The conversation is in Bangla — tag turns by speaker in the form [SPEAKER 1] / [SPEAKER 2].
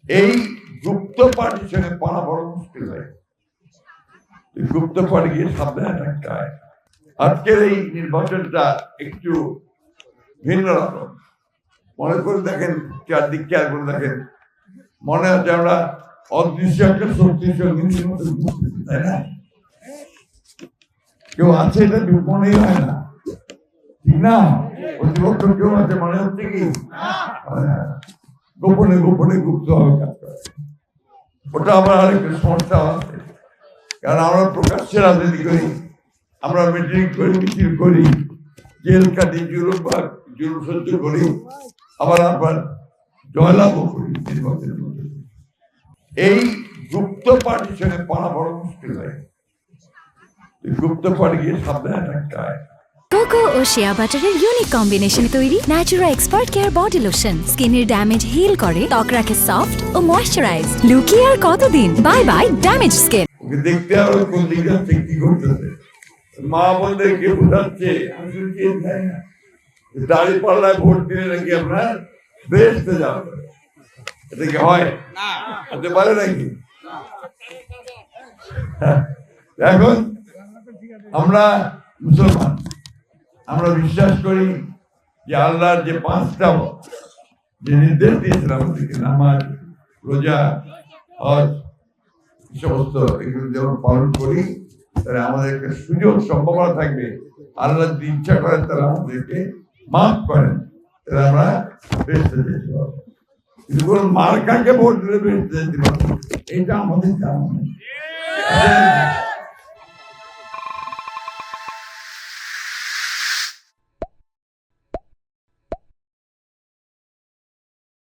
[SPEAKER 1] এই গুপ্ত পার্টির সঙ্গে পাড়া বড় মুশকিল হয়। গুপ্ত পার্টি গিয়ে সাবধানে থাকতে হয়। আজকের এই নির্বাচনটা একটু ভিন্ন রকম। মনে করে দেখেন, চারদিক খেয়াল করে দেখেন, মনে হচ্ছে আমরা অদৃশ্য একটা শক্তির সঙ্গে, তাই না? কেউ আছে, এটা মনেই হয় না, ঠিক না? প্রতিপক্ষ কেউ আছে মনে হচ্ছে কি গোপনে গোপনে গুপ্ত ভাবে কাজ করে। ওটা আমার আরেকটা সমস্যা আছে, কারণ আমরা প্রকাশ্যে রাজনীতি করি, আমরা মিটিং করি, মিছিল করি, জেল কাটি, জুলুম সহ্য করি, আবার জয়লাভও করি নির্বাচনের মধ্যে। এই গুপ্ত পার্টির সঙ্গে পাড়া বড় মুশকিল হয়। গুপ্ত পার্টি গিয়ে সাবধানে থাকতে হয়।
[SPEAKER 2] কোকো ও শিয়া বাটারের ইউনিক কম্বিনেশনে তৈরি Natura expert care body lotion স্কিনের ড্যামেজ হিল করে, ত্বক রাখে সফট ও ময়েশ্চারাইজ। লুকিয়ে আর কতদিন? Bye bye damage skin.
[SPEAKER 1] Okay দেখতে হবে কোন দিকে কি করতেছে, মা বোনদেরকে বোঝাচ্ছে দাড়ি পাল্লায় ভোট দিলে নাকি আপনার বেহেশতে যাবে। এটা কি হয়? হতে পারে নাকি? এখন আমরা মুসলমান, আমরা বিশ্বাস করি যে আল্লাহর যে 5টা যে নির্দেশ দিয়েছেন আমাদেরকে, নামাজ, রোজা, হজ, সমস্ত এগুলো যেমন পালন করি, তাহলে আমাদের একটা সুযোগ সম্ভাবনা থাকবে। আল্লাহ যদি ইচ্ছা করেন তারা আমাদেরকে মাফ করেন, তাহলে আমরা বেহেশতে যেতে পারবো। কিন্তু কোন মার্কাকে ভোট দিলে বেহেশতে যেতে পারবো, এটা আমাদের জানা নেই।